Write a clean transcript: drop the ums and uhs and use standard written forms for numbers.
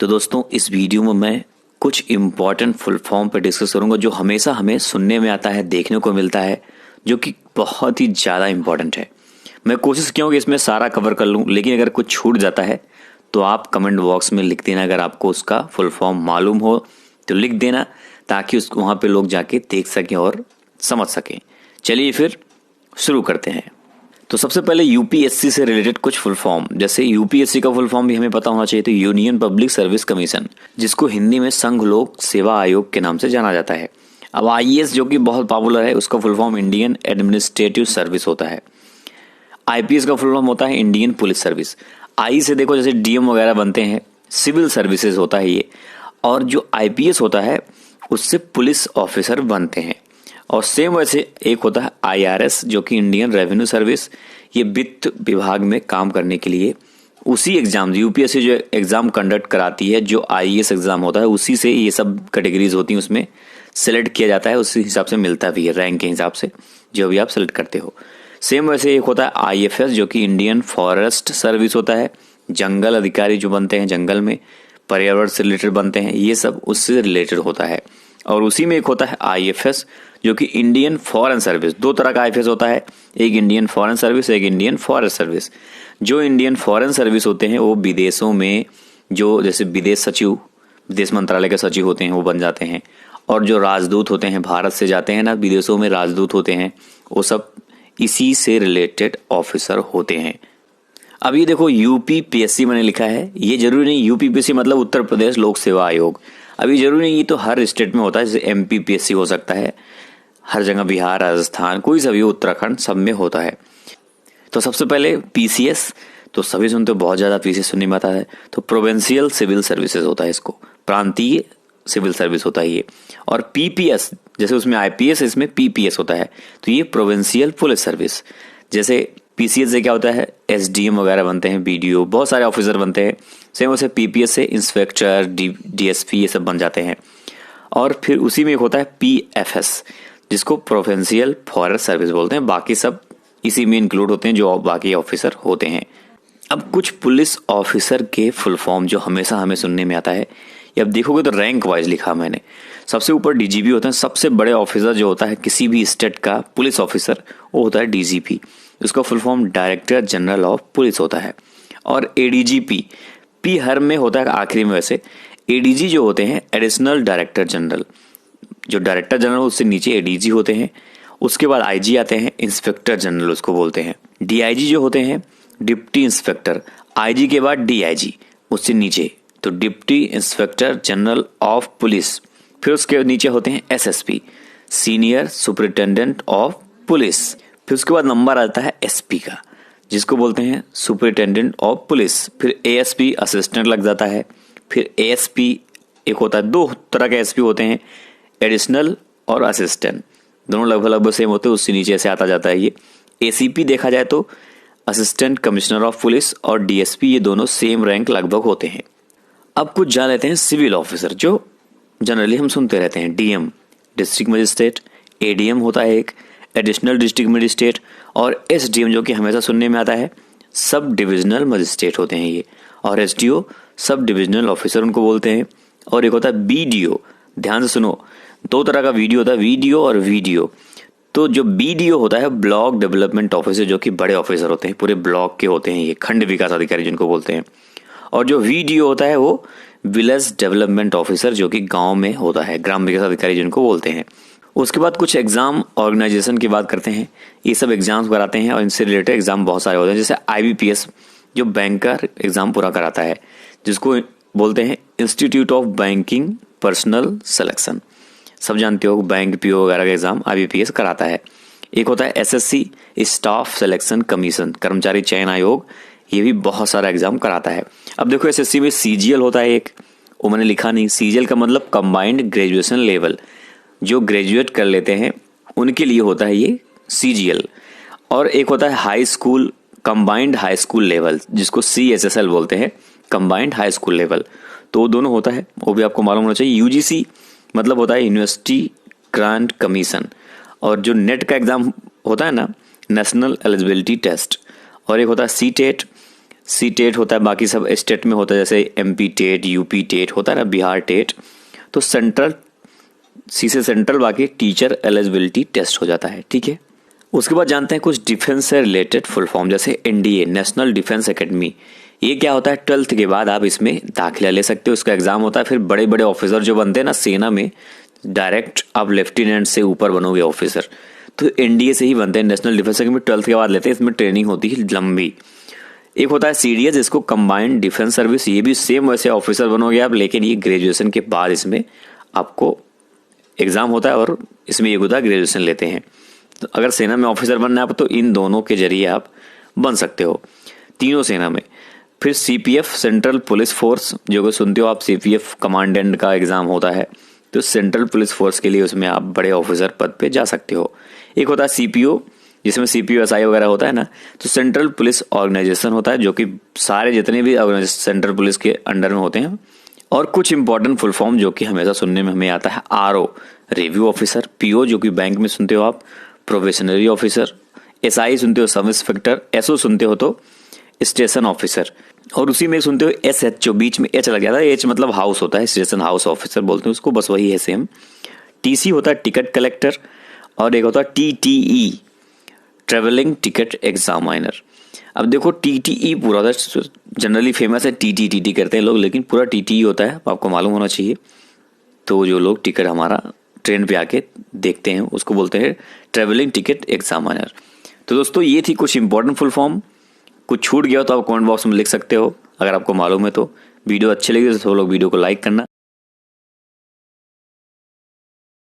तो दोस्तों इस वीडियो में मैं कुछ इम्पॉर्टेंट फुल फॉर्म पर डिस्कस करूंगा जो हमेशा हमें सुनने में आता है, देखने को मिलता है, जो कि बहुत ही ज़्यादा इम्पॉर्टेंट है। मैं कोशिश किया हूँ कि इसमें सारा कवर कर लूँ, लेकिन अगर कुछ छूट जाता है तो आप कमेंट बॉक्स में लिख देना। अगर आपको उसका फुल फॉर्म मालूम हो तो लिख देना, ताकि उस वहाँ पे लोग जाके देख सकें और समझ सकें। चलिए फिर शुरू करते हैं। तो सबसे पहले यूपीएससी से रिलेटेड कुछ फुल फॉर्म, जैसे यूपीएससी का फुल फॉर्म भी हमें पता होना चाहिए। तो यूनियन पब्लिक सर्विस कमीशन, जिसको हिंदी में संघ लोक सेवा आयोग के नाम से जाना जाता है। अब आईएएस जो कि बहुत पॉपुलर है, उसका full form Indian administrative service होता है। आईपीएस का फुल फॉर्म होता है इंडियन पुलिस सर्विस। आई से देखो जैसे डीएम वगैरह बनते हैं, सिविल सर्विसेज होता है ये। और जो आईपीएस होता है उससे पुलिस ऑफिसर बनते हैं। और सेम वैसे एक होता है आईआरएस, जो कि इंडियन रेवेन्यू सर्विस। ये वित्त विभाग में काम करने के लिए उसी एग्जाम, यूपीएससी जो एग्जाम कंडक्ट कराती है, जो आईएएस एग्जाम होता है, उसी से ये सब कैटेगरीज होती हैं, उसमें सेलेक्ट किया जाता है। उसी हिसाब से मिलता भी है, रैंक के हिसाब से जो भी आप सेलेक्ट करते हो। सेम वैसे एक होता है आईएफएस, जो कि इंडियन फॉरेस्ट सर्विस होता है। जंगल अधिकारी जो बनते हैं, जंगल में पर्यावरण से रिलेटेड बनते हैं, ये सब उससे रिलेटेड होता है। और उसी में एक होता है आईएफएस, जो कि इंडियन फॉरेन सर्विस। दो तरह का आईएफएस होता है, एक इंडियन फॉरेन सर्विस, एक इंडियन फॉरेस्ट सर्विस। जो इंडियन फॉरेन सर्विस होते हैं वो विदेशों में, जो जैसे विदेश सचिव, विदेश मंत्रालय के सचिव होते हैं, वो बन जाते हैं। और जो राजदूत होते हैं, भारत से जाते हैं ना विदेशों में राजदूत होते हैं, वो सब इसी से रिलेटेड ऑफिसर होते हैं। अब ये देखो यूपीपीएससी मैंने लिखा है, ये जरूरी नहीं यूपीपीएससी मतलब उत्तर प्रदेश लोक सेवा आयोग। अभी जरूरी नहीं, ये तो हर स्टेट में होता है। जैसे एमपीपीएससी हो सकता है, हर जगह बिहार, राजस्थान, कोई सा भी, उत्तराखंड, सब में होता है। तो सबसे पहले पीसीएस, तो सभी सुनते हो, बहुत ज्यादा पीसीएस सुनने में आता है। तो प्रोविंशियल सिविल सर्विसेज होता है, इसको प्रांतीय सिविल सर्विस होता है ये। और पीपीएस, जैसे उसमें आईपीएस, इसमें पीपीएस होता है, तो ये प्रोविंशियल पुलिस सर्विस। जैसे पीसीएस से क्या होता है, एसडीएम वगैरह बनते हैं, बीडीओ, बहुत सारे ऑफिसर बनते हैं। सेम वैसे पीपीएस से इंस्पेक्टर, डीएसपी, ये सब बन जाते हैं। और फिर उसी में एक होता है पीएफएस, जिसको प्रोविंशियल फॉरेस्ट सर्विस बोलते हैं। बाकी सब इसी में इंक्लूड होते हैं, जो बाकी ऑफिसर होते हैं। अब कुछ पुलिस ऑफिसर के फुल फॉर्म जो हमेशा हमें सुनने में आता है, ये अब देखोगे तो रैंक वाइज लिखा मैंने। सबसे ऊपर डीजीपी होता है। सबसे बड़े ऑफिसर जो होता है किसी भी स्टेट का पुलिस ऑफिसर, वो होता है डीजीपी। उसका full form director general of police होता है। और एडीजीपी, पी हर में होता है आखिरी में। वैसे एडीजी जो होते हैं, एडिशनल डायरेक्टर जनरल, जो डायरेक्टर जनरल उससे नीचे एडीजी होते हैं। उसके बाद आईजी आते हैं, इंस्पेक्टर जनरल उसको बोलते हैं। डीआईजी जो होते हैं, डिप्टी इंस्पेक्टर। आईजी के बाद डीआईजी, उससे नीचे तो deputy inspector general of police. फिर उसके नीचे होते हैं SSP, senior superintendent of police. फिर उसके बाद नंबर आता है एसपी का, जिसको बोलते हैं सुपरिटेंडेंट ऑफ पुलिस। फिर एएसपी, असिस्टेंट लग जाता है। फिर एएसपी एक होता है, दो तरह के एसपी होते हैं, एडिशनल और असिस्टेंट, दोनों लगभग सेम होते हैं। उससे नीचे ऐसे आता जाता है ये। एसीपी देखा जाए तो असिस्टेंट कमिश्नर ऑफ पुलिस, और डीएसपी, ये दोनों सेम रैंक लगभग होते हैं। अब कुछ जान लेते हैं सिविल ऑफिसर, जो जनरली हम सुनते रहते हैं। DM, district magistrate. एडीएम होता है एक, एडिशनल डिस्ट्रिक्ट मजिस्ट्रेट। और एसडीएम, जो कि हमेशा सुनने में आता है, सब डिविजनल मजिस्ट्रेट होते हैं ये। और एसडीओ, सब डिविजनल ऑफिसर उनको बोलते हैं। और एक होता है बीडीओ। ध्यान से सुनो, दो तरह का वीडियो होता है, वीडियो और वीडियो। तो जो बीडीओ होता है, ब्लॉक डेवलपमेंट ऑफिसर, जो कि बड़े ऑफिसर होते हैं, पूरे ब्लॉक के होते हैं ये, खंड विकास अधिकारी जिनको बोलते हैं। और जो वीडीओ होता है वो विलेज डेवलपमेंट ऑफिसर, जो कि गांव में होता है, ग्राम विकास अधिकारी जिनको बोलते हैं। उसके बाद कुछ एग्जाम ऑर्गेनाइजेशन की बात करते हैं। ये सब एग्जाम्स कराते हैं और इनसे रिलेटेड एग्जाम बहुत सारे होते हैं। जैसे आईबीपीएस, जो बैंक का एग्जाम पूरा कराता है, जिसको बोलते हैं institute of banking personal selection. सब जानते हो, बैंक पीओ वगैरह का एग्जाम आईबीपीएस कराता है। एक होता है एसएससी, स्टाफ सिलेक्शन कमीशन, कर्मचारी चयन आयोग, ये भी बहुत सारा एग्जाम कराता है। अब देखो एसएससी में सीजीएल होता है एक, वो मैंने लिखा नहीं। सीजीएल का मतलब कंबाइंड ग्रेजुएशन लेवल, जो ग्रेजुएट कर लेते हैं उनके लिए होता है ये सीजीएल। और एक होता है high school, combined high school level, जिसको सीएचएसएल बोलते हैं, कंबाइंड हाई स्कूल लेवल। तो वो दोनों होता है, वो भी आपको मालूम होना चाहिए। यूजीसी मतलब होता है यूनिवर्सिटी ग्रांट कमीशन। और जो नेट का एग्जाम होता है ना, नेशनल एलिजिबिलिटी टेस्ट। और एक होता है सीटेट, सी टेट होता है, बाकी सब स्टेट में होता है, जैसे MP टेट, UP टेट होता है ना, बिहार टेट। तो सेंट्रल, सी से सेंट्रल, बाकी टीचर एलिजिबिलिटी टेस्ट हो जाता है, ठीक है। उसके बाद जानते हैं कुछ डिफेंस से रिलेटेड फुल फॉर्म, जैसे NDA, नेशनल डिफेंस एकेडमी। ये क्या होता है, 12th के बाद आप इसमें दाखिला ले सकते हो, इसका एग्जाम होता है। फिर बड़े बड़े ऑफिसर जो बनते हैं ना सेना में, डायरेक्ट आप लेफ्टिनेंट से ऊपर बनोगे ऑफिसर, तो NDA से ही बनते हैं, नेशनल डिफेंस एकेडमी। 12th के बाद लेते हैं, इसमें ट्रेनिंग होती है लंबी। एक होता है CDS, जिसको कंबाइंड डिफेंस सर्विस, ये भी सेम वैसे ऑफिसर बनोगे आप, लेकिन ये ग्रेजुएशन के बाद इसमें आपको एग्जाम होता है और इसमें एक होता है ग्रेजुएशन लेते हैं। तो अगर सेना में ऑफिसर बनना है आप, तो इन दोनों के जरिए आप बन सकते हो, तीनों सेना में। फिर CPF, सेंट्रल पुलिस फोर्स, जो कि सुनते हो आप, CPF कमांडेंट का एग्जाम होता है, तो सेंट्रल पुलिस फोर्स के लिए उसमें आप बड़े ऑफिसर पद पे जा सकते हो। एक होता है CPO, जिसमें CPO SI वगैरह होता है ना, तो सेंट्रल पुलिस ऑर्गेनाइजेशन होता है, जो कि सारे जितने भी ऑर्गेनाइजेशन सेंट्रल पुलिस के अंडर में होते हैं। और कुछ इंपॉर्टेंट फुल फॉर्म जो कि हमेशा सुनने में हमें आता है, RO, रिव्यू ऑफिसर, PO जो कि बैंक में सुनते हो आप, प्रोबेशनरी ऑफिसर, SI सुनते हो सब इंस्पेक्टर, SO सुनते हो तो स्टेशन ऑफिसर, और उसी में सुनते हो SH, जो बीच में H लग जाता है, H मतलब हाउस होता है, स्टेशन हाउस ऑफिसर बोलते हैं उसको, बस वही है सेम। TC होता है टिकट कलेक्टर, और एक होता है TTE, ट्रेवलिंग टिकट एग्जामिनर। अब देखो TTE पूरा जनरली फेमस है, TT करते हैं लोग, लेकिन पूरा TTE होता है, आपको मालूम होना चाहिए। तो जो लोग टिकट हमारा ट्रेन पे आके देखते हैं उसको बोलते हैं ट्रेवलिंग टिकट एग्जामिनर। तो दोस्तों ये थी कुछ इंपॉर्टेंट फुल फॉर्म। कुछ छूट गया हो तो आप कमेंट बॉक्स में लिख सकते हो, अगर आपको मालूम है तो। वीडियो अच्छी लगी तो लोग वीडियो को लाइक करना।